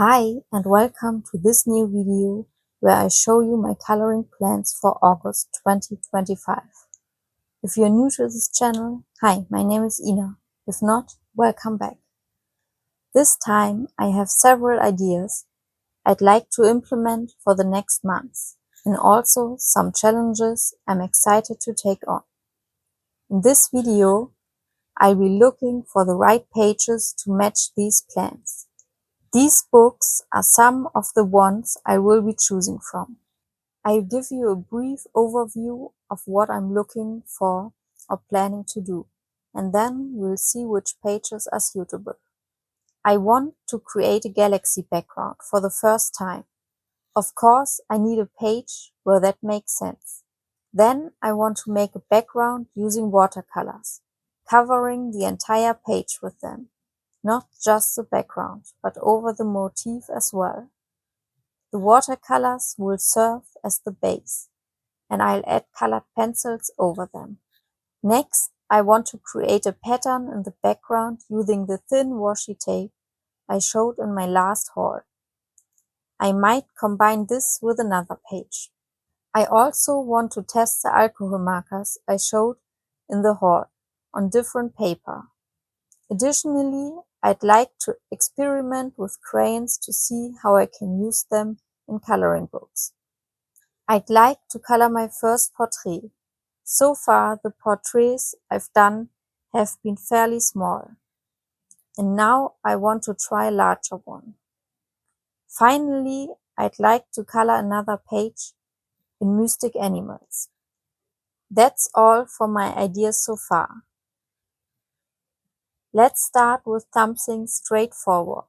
Hi and welcome to this new video where I show you my coloring plans for August 2025. If you're new to this channel, hi, my name is Ina. If not, welcome back. This time I have several ideas I'd like to implement for the next months and also some challenges I'm excited to take on. In this video, I'll be looking for the right pages to match these plans. These books are some of the ones I will be choosing from. I'll give you a brief overview of what I'm looking for or planning to do, and then we'll see which pages are suitable. I want to create a galaxy background for the first time. Of course, I need a page where that makes sense. Then I want to make a background using watercolors, covering the entire page with them. Not just the background, but over the motif as well. The watercolors will serve as the base, and I'll add colored pencils over them. Next, I want to create a pattern in the background using the thin washi tape I showed in my last haul. I might combine this with another page. I also want to test the alcohol markers I showed in the haul on different paper. Additionally, I'd like to experiment with crayons to see how I can use them in coloring books. I'd like to color my first portrait. So far, the portraits I've done have been fairly small, and now I want to try a larger one. Finally, I'd like to color another page in mystic animals. That's all for my ideas so far. Let's start with something straightforward.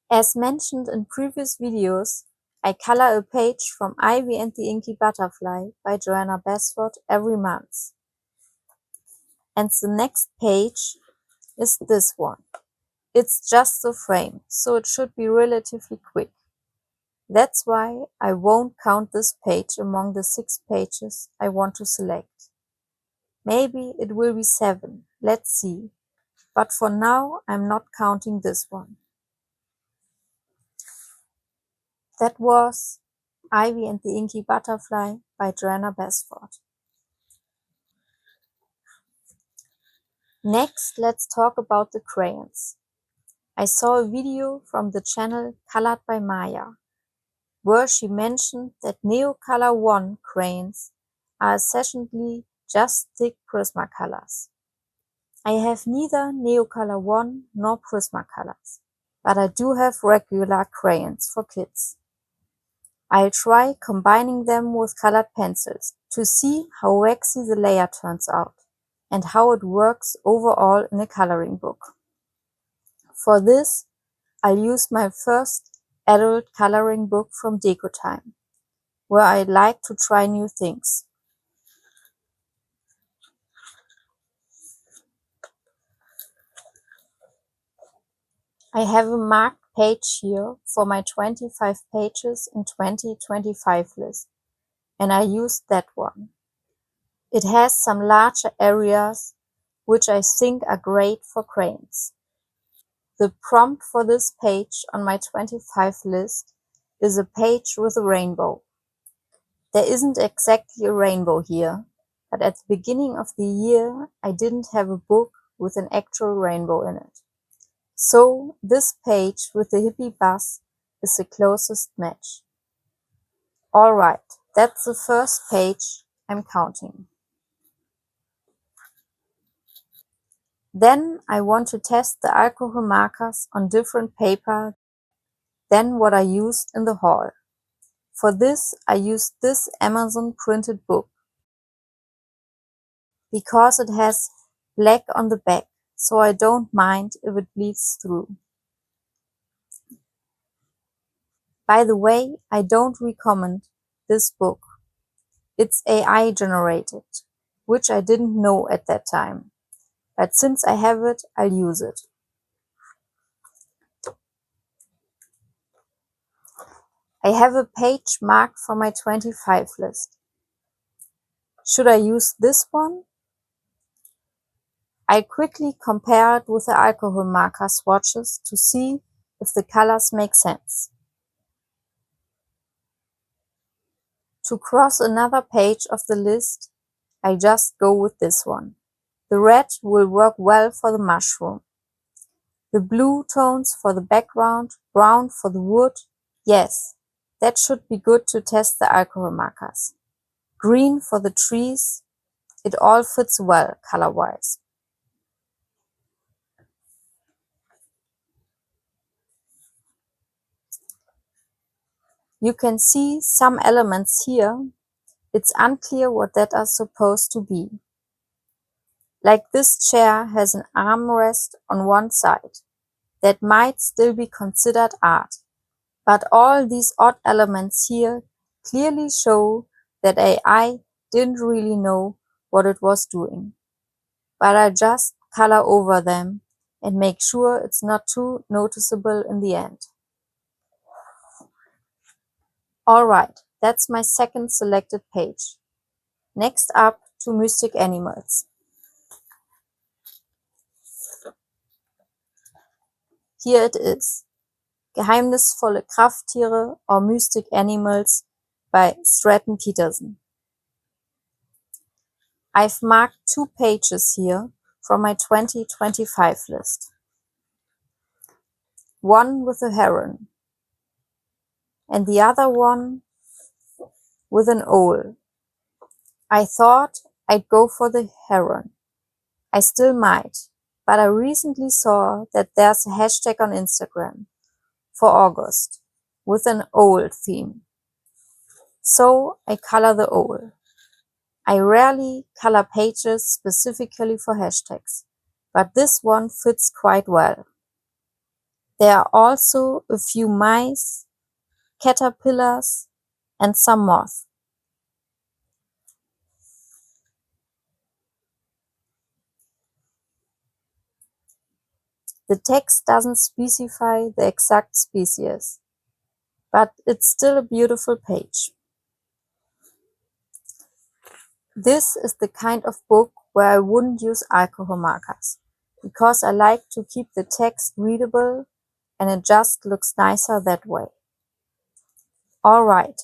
As mentioned in previous videos, I color a page from Ivy and the Inky Butterfly by Joanna Basford every month. And the next page is this one. It's just a frame, so it should be relatively quick. That's why I won't count this page among the 6 pages I want to select. Maybe it will be 7, let's see. But for now, I'm not counting this one. That was Ivy and the Inky Butterfly by Joanna Basford. Next, let's talk about the crayons. I saw a video from the channel Colored by Maya, where she mentioned that Neocolor 1 crayons are essentially just thick Prismacolors. I have neither Neocolor 1 nor Prismacolors, but I do have regular crayons for kids. I'll try combining them with colored pencils to see how waxy the layer turns out and how it works overall in a coloring book. For this, I'll use my first adult coloring book from Decotime, where I like to try new things. I have a marked page here for my 25 pages in 2025 list, and I used that one. It has some larger areas which I think are great for crayons. The prompt for this page on my 25 list is a page with a rainbow. There isn't exactly a rainbow here, but at the beginning of the year I didn't have a book with an actual rainbow in it. So this page with the hippie bus is the closest match. Alright, that's the first page I'm counting. Then I want to test the alcohol markers on different paper than what I used in the haul. For this, I used this Amazon printed book because it has black on the back, so I don't mind if it bleeds through. By the way, I don't recommend this book. It's AI generated, which I didn't know at that time. But since I have it, I'll use it. I have a page marked for my 25 list. Should I use this one I quickly compared with the alcohol marker swatches to see if the colors make sense. To cross another page of the list, I just go with this one. The red will work well for the mushroom. The blue tones for the background, brown for the wood. Yes, that should be good to test the alcohol markers. Green for the trees. It all fits well color-wise. You can see some elements here. It's unclear what that are supposed to be. Like this chair has an armrest on one side. That might still be considered art. But all these odd elements here clearly show that AI didn't really know what it was doing. But I just color over them and make sure it's not too noticeable in the end. Alright, that's my second selected page. Next up to Mystic Animals. Here it is. Geheimnisvolle Krafttiere or Mystic Animals by Stratton Peterson. I've marked 2 pages here from my 2025 list. One with a heron and the other one with an owl. I thought I'd go for the heron. I still might, but I recently saw that there's a hashtag on Instagram for August with an owl theme. So I color the owl. I rarely color pages specifically for hashtags, but this one fits quite well. There are also a few mice, caterpillars, and some moth. The text doesn't specify the exact species, but it's still a beautiful page. This is the kind of book where I wouldn't use alcohol markers, because I like to keep the text readable and it just looks nicer that way. Alright,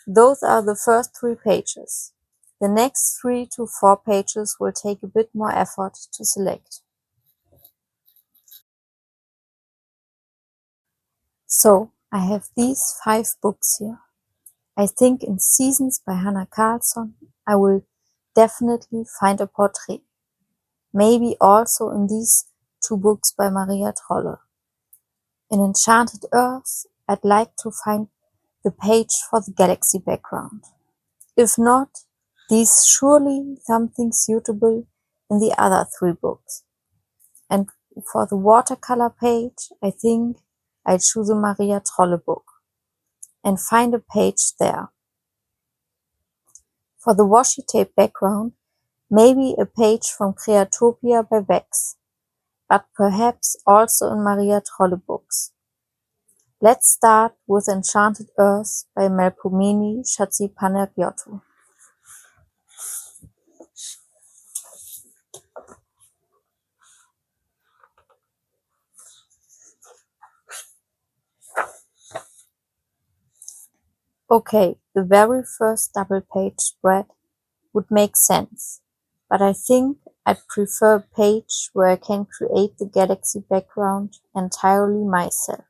those are the first 3 pages. The next 3 to 4 pages will take a bit more effort to select. So, I have these 5 books here. I think in Seasons by Hannah Carlson, I will definitely find a portrait. Maybe also in these 2 books by Maria Trolle. In Enchanted Earth, I'd like to find the page for the galaxy background. If not, these surely something suitable in the other 3 books. And for the watercolor page, I think I'd choose a Maria Trolle book and find a page there. For the washi tape background, maybe a page from Creatopia by Vex, but perhaps also in Maria Trolle books. Let's start with Enchanted Earth by Melpomene Chatzipanagiotou. Okay, the very first double page spread would make sense, but I think I'd prefer a page where I can create the galaxy background entirely myself.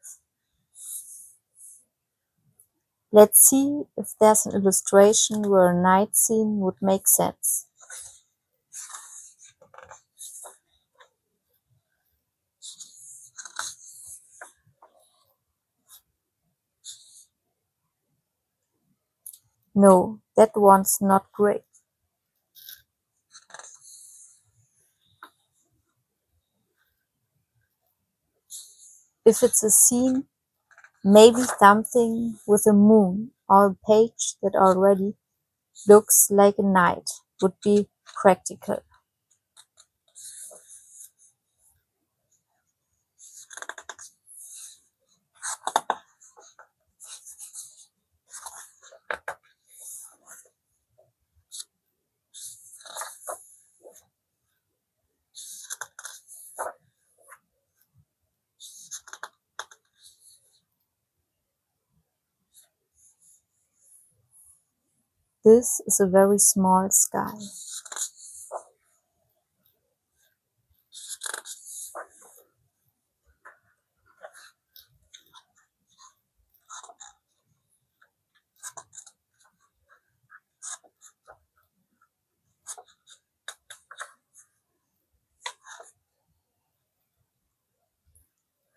Let's see if there's an illustration where a night scene would make sense. No, that one's not great. If it's a scene, maybe something with a moon or a page that already looks like a night would be practical. This is a very small sky.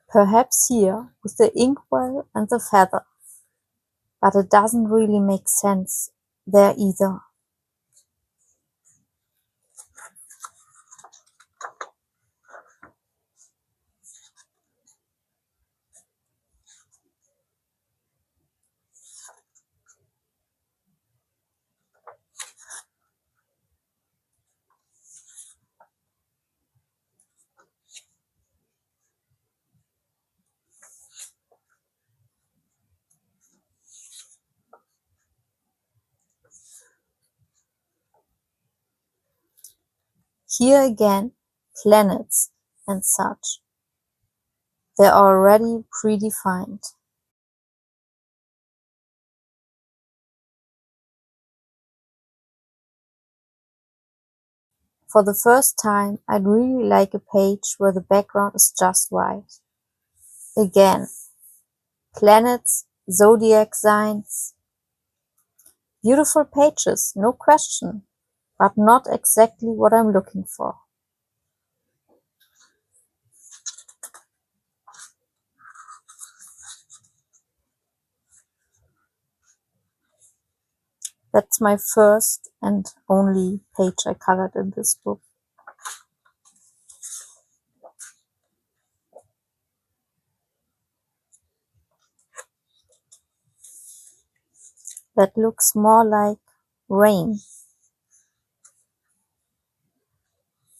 Perhaps here with the inkwell and the feather, but it doesn't really make sense there either. Here again, planets and such. They're already predefined. For the first time, I'd really like a page where the background is just white. Again, planets, zodiac signs. Beautiful pages, no question, but not exactly what I'm looking for. That's my first and only page I colored in this book. That looks more like rain,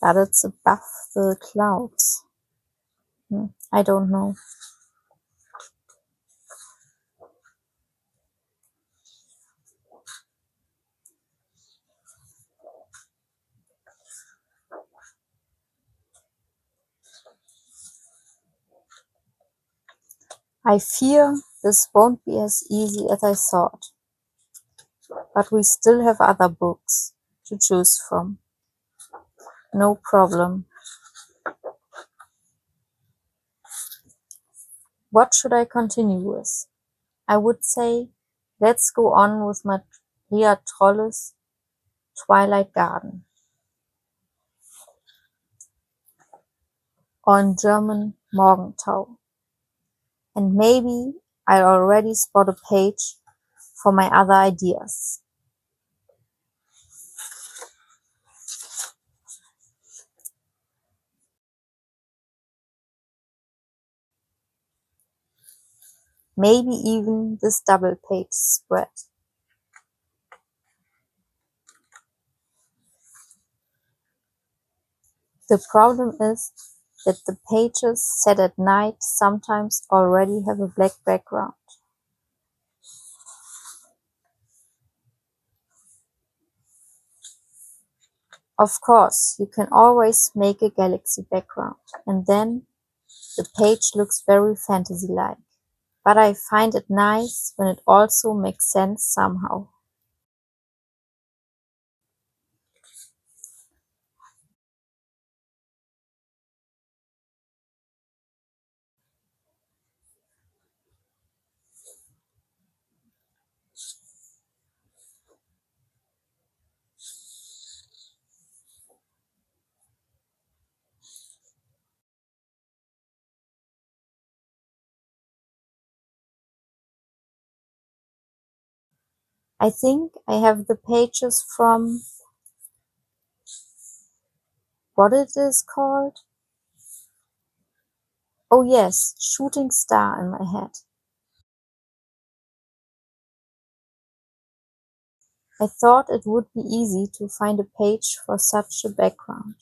but it's above the clouds. I don't know. I fear this won't be as easy as I thought, but we still have other books to choose from. No problem. What should I continue with? I would say, let's go on with Maria Trolle's Twilight Garden, or in German Morgentau. And maybe I already spot a page for my other ideas. Maybe even this double page spread. The problem is that the pages set at night sometimes already have a black background. Of course, you can always make a galaxy background, and then the page looks very fantasy-like. But I find it nice when it also makes sense somehow. I think I have the pages from what it is called? Oh yes, Shooting Star in my head. I thought it would be easy to find a page for such a background.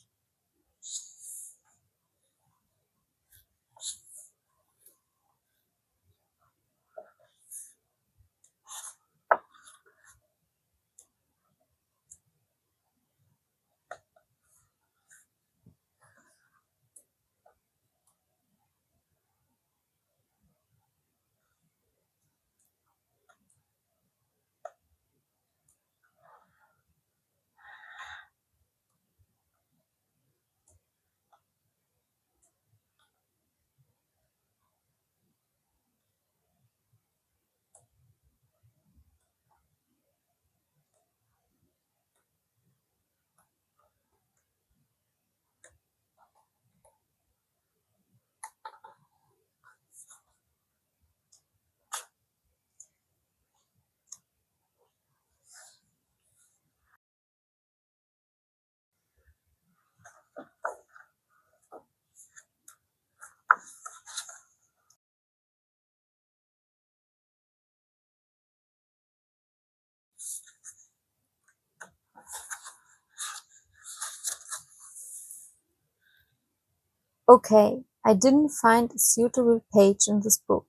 Okay, I didn't find a suitable page in this book,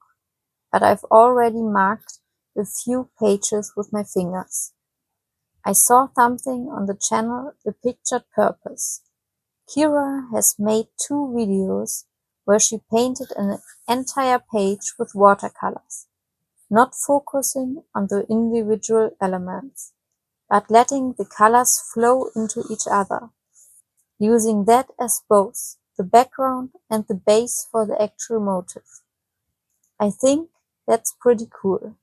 but I've already marked a few pages with my fingers. I saw something on the channel A Pictured Purpose. Kira has made 2 videos where she painted an entire page with watercolors, not focusing on the individual elements, but letting the colors flow into each other, using that as both the background and the base for the actual motif. I think that's pretty cool.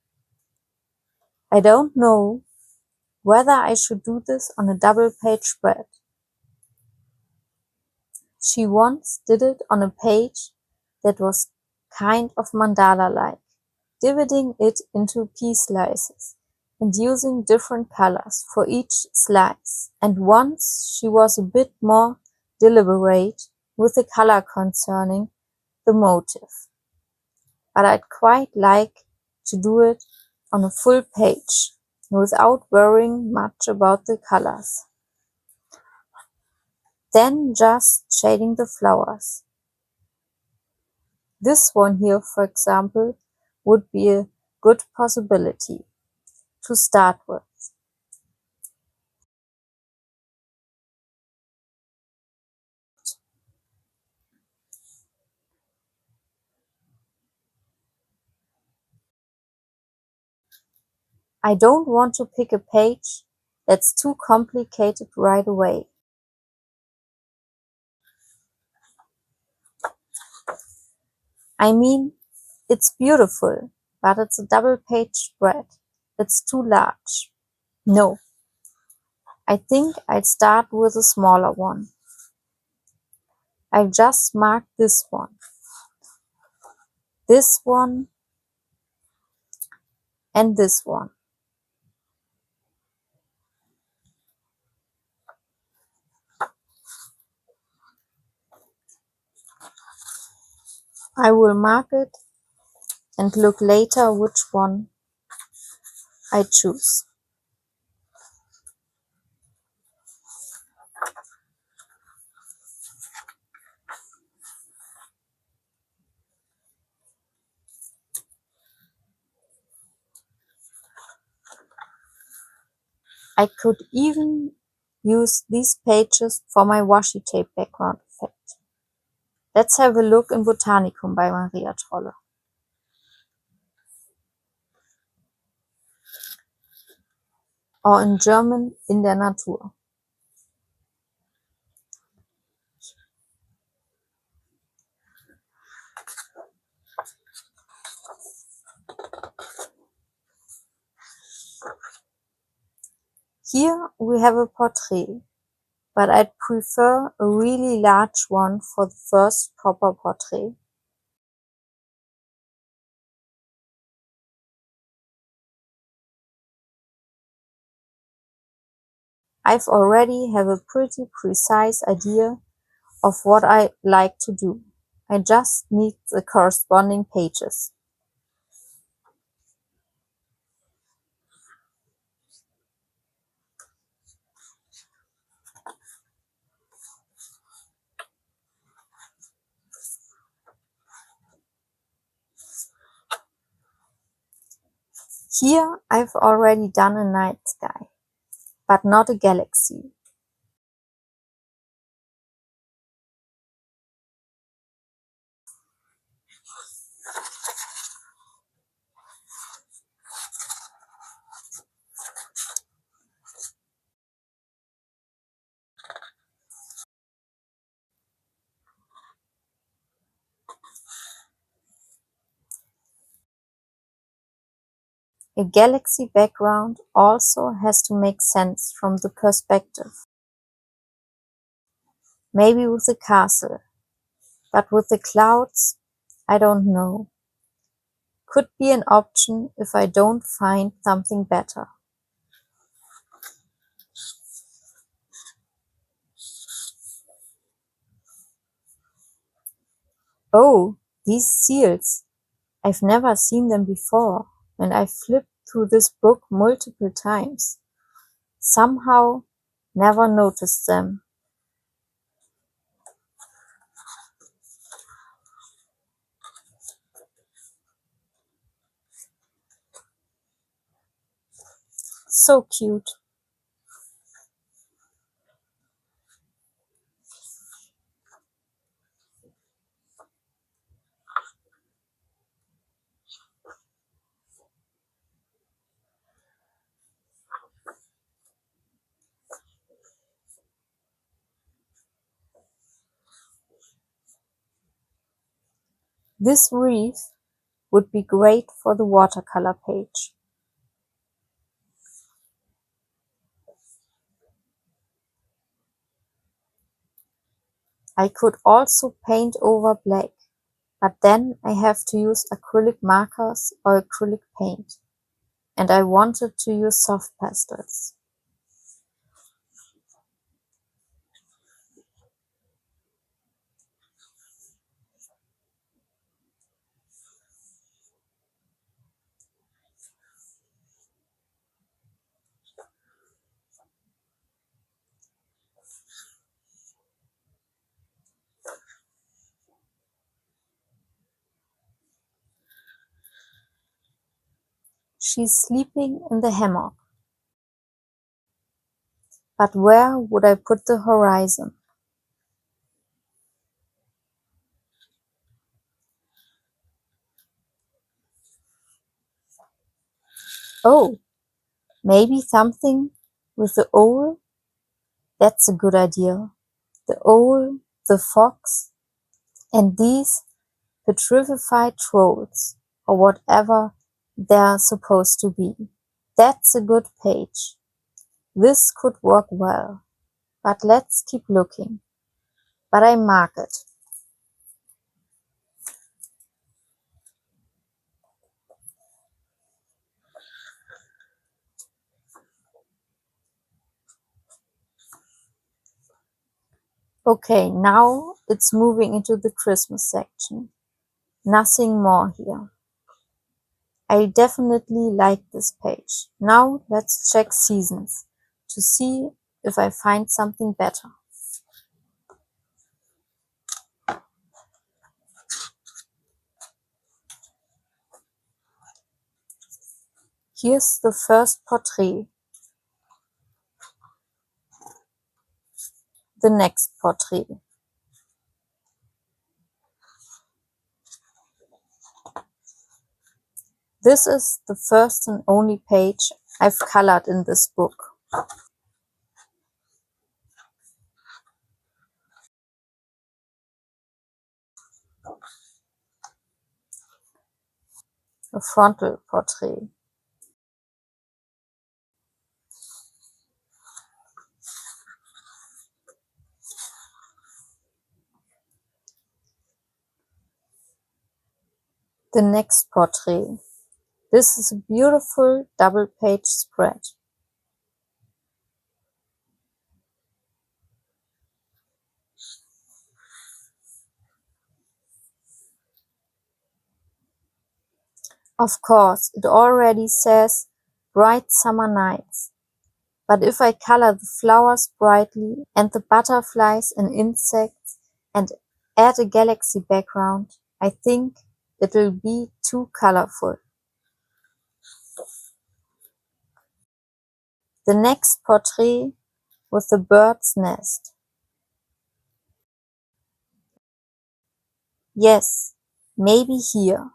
I don't know whether I should do this on a double-page spread. She once did it on a page that was kind of mandala-like, dividing it into piece slices and using different colors for each slice. And once she was a bit more deliberate with the color concerning the motif. But I'd quite like to do it on a full page without worrying much about the colors. Then just shading the flowers. This one here, for example, would be a good possibility to start with. I don't want to pick a page that's too complicated right away. I mean, it's beautiful, but it's a double-page spread. It's too large. No, I think I'd start with a smaller one. I've just marked this one, and this one. I will mark it and look later which one I choose. I could even use these pages for my washi tape background effect. Let's have a look in Botanicum by Maria Trolle. Or in German, in der Natur. Here we have a portrait, but I'd prefer a really large one for the first proper portrait. I've already have a pretty precise idea of what I like to do. I just need the corresponding pages. Here I've already done a night sky, but not a galaxy. A galaxy background also has to make sense from the perspective. Maybe with a castle, but with the clouds, I don't know. Could be an option if I don't find something better. Oh, these seals! I've never seen them before, and I've flipped through this book multiple times. Somehow, never noticed them. So cute. This wreath would be great for the watercolor page. I could also paint over black, but then I have to use acrylic markers or acrylic paint, and I wanted to use soft pastels. She's sleeping in the hammock. But where would I put the horizon? Oh, maybe something with the owl? That's a good idea. The owl, the fox, and these petrified trolls, or whatever they're supposed to be. That's a good page. This could work well, but let's keep looking. But I mark it. Okay, now it's moving into the Christmas section. Nothing more here. I definitely like this page. Now let's check seasons to see if I find something better. Here's the first portrait, the next portrait. This is the first and only page I've colored in this book. A frontal portrait. The next portrait. This is a beautiful double-page spread. Of course, it already says bright summer nights. But if I color the flowers brightly and the butterflies and insects and add a galaxy background, I think it will be too colorful. The next portrait with the bird's nest. Yes, maybe here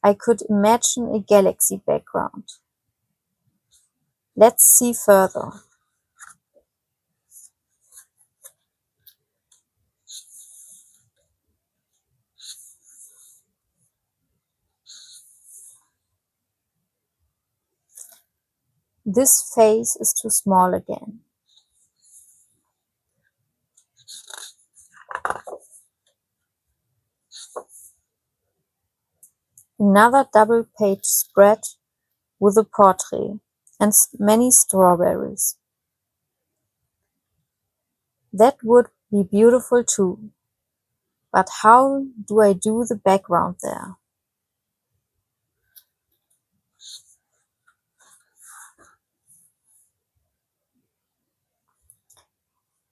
I could imagine a galaxy background. Let's see further. This face is too small again. Another double-page spread with a portrait and many strawberries. That would be beautiful too. But how do I do the background there?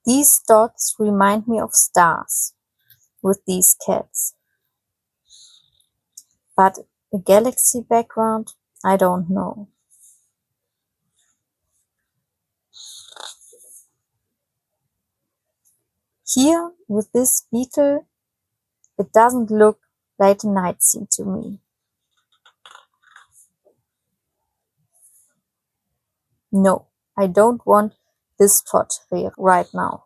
These dots remind me of stars with these cats. But a galaxy background? I don't know. Here, with this beetle, it doesn't look like a night scene to me. No, I don't want this portrait right now.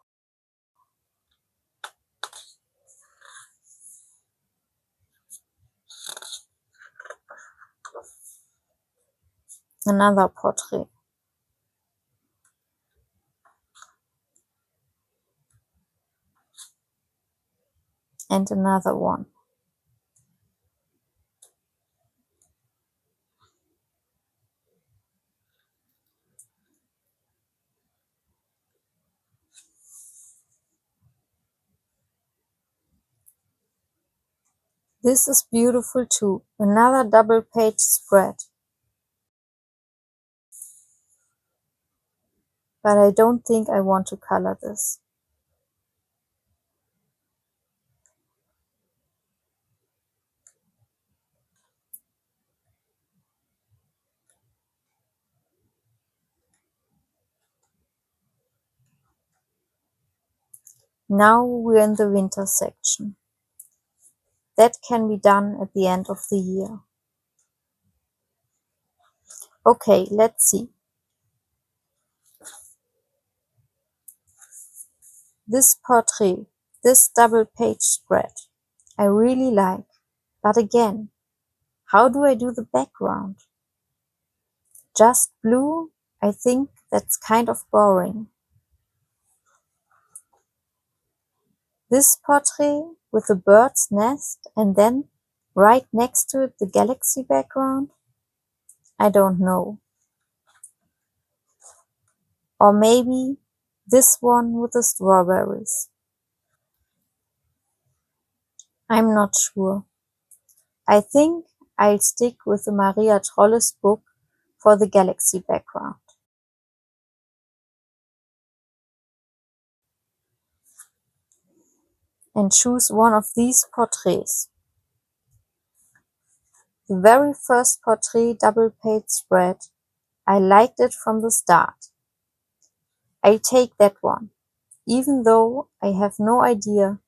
Another portrait. And another one. This is beautiful too. Another double-page spread. But I don't think I want to color this. Now we're in the winter section. That can be done at the end of the year. Okay, let's see. This portrait, this double-page spread, I really like. But again, how do I do the background? Just blue? I think that's kind of boring. This portrait with the bird's nest and then right next to it the galaxy background? I don't know. Or maybe this one with the strawberries. I'm not sure. I think I'll stick with the Maria Trolles book for the galaxy background. And choose one of these portraits. The very first portrait double-page spread, I liked it from the start. I'll take that one, even though I have no idea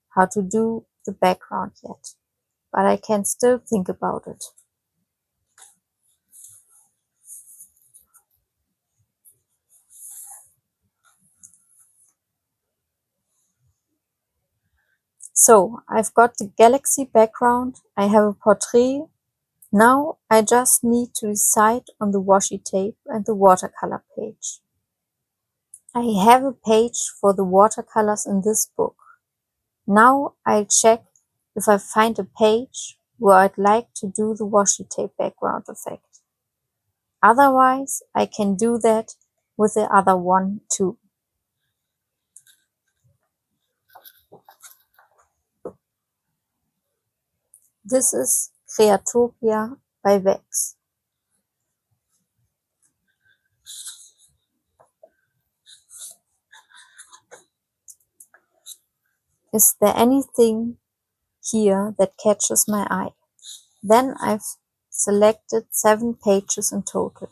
how to do the background yet, but I can still think about it. So, I've got the galaxy background, I have a portrait. Now I just need to decide on the washi tape and the watercolor page. I have a page for the watercolors in this book. Now I'll check if I find a page where I'd like to do the washi tape background effect. Otherwise, I can do that with the other one too. This is Creatopia by Vex. Is there anything here that catches my eye? Then I've selected 7 pages in total.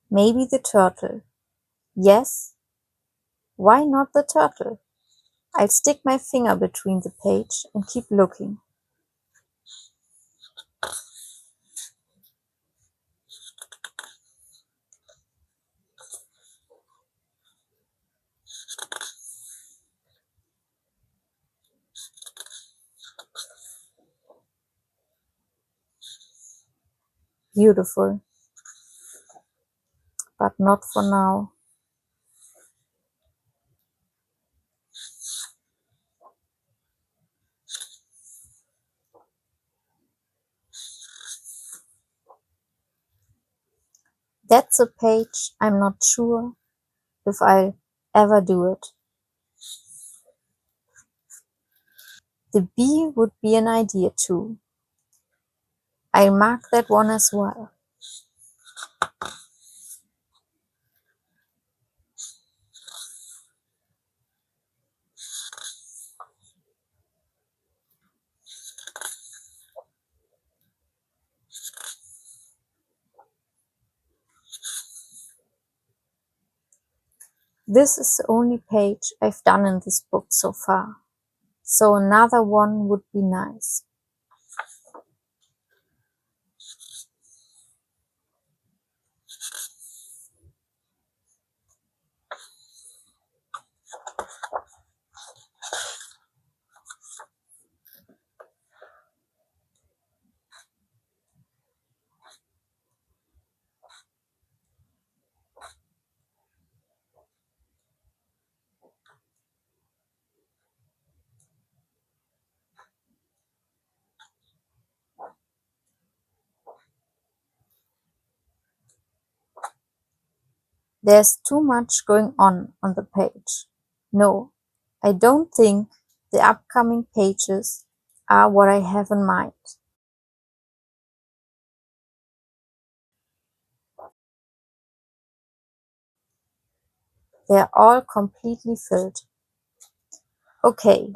Maybe the turtle. Yes, why not the turtle? I'll stick my finger between the page and keep looking. Beautiful. But not for now. That's a page I'm not sure if I'll ever do it. The bee would be an idea too. I'll mark that one as well. This is the only page I've done in this book so far, so another one would be nice. There's too much going on the page. No, I don't think the upcoming pages are what I have in mind. They're all completely filled. Okay,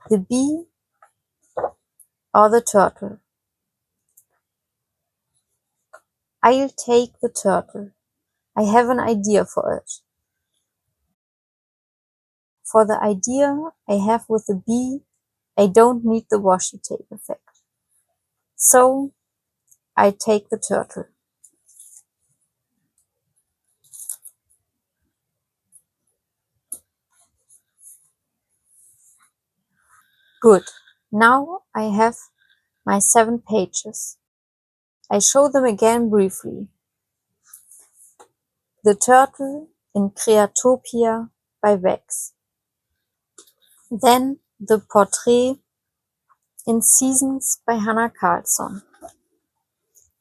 the bee or the turtle? I'll take the turtle. I have an idea for it. For the idea I have with the bee, I don't need the washi tape effect. So I take the turtle. Good. Now I have my 7 pages. I show them again briefly. The turtle in Creatopia by Wax. Then the portrait in Seasons by Hannah Carlson.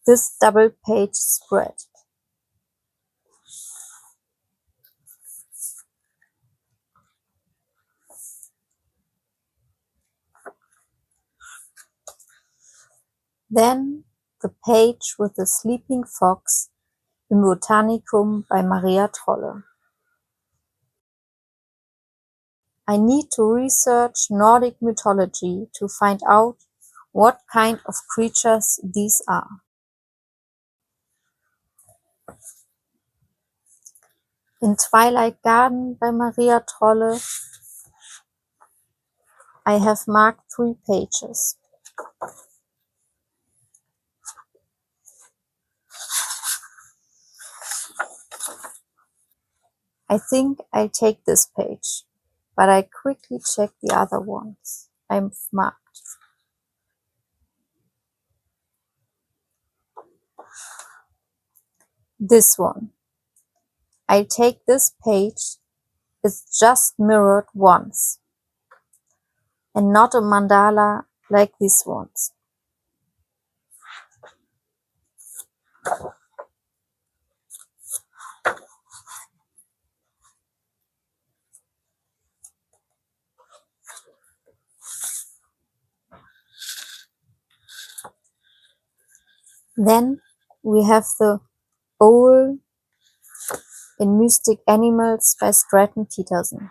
This double-page spread. Then the page with the sleeping fox in Botanicum by Maria Trolle. I need to research Nordic mythology to find out what kind of creatures these are. In Twilight Garden by Maria Trolle, I have marked 3 pages. I think I'll take this page, but I quickly check the other ones I've marked. This one. I'll take this page. It's just mirrored once, and not a mandala like these ones. Then we have the owl in Mystic Animals by Stratton Peterson.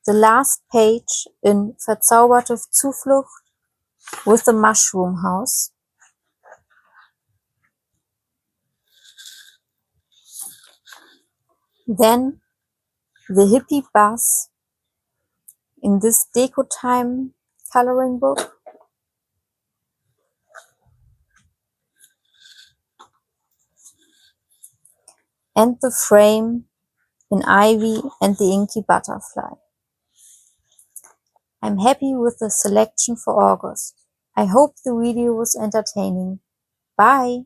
The last page in Verzauberte Zuflucht with the mushroom house. Then the hippie bus in this Deco Time coloring book. And the frame in Ivy and the Inky Butterfly. I'm happy with the selection for August. I hope the video was entertaining. Bye!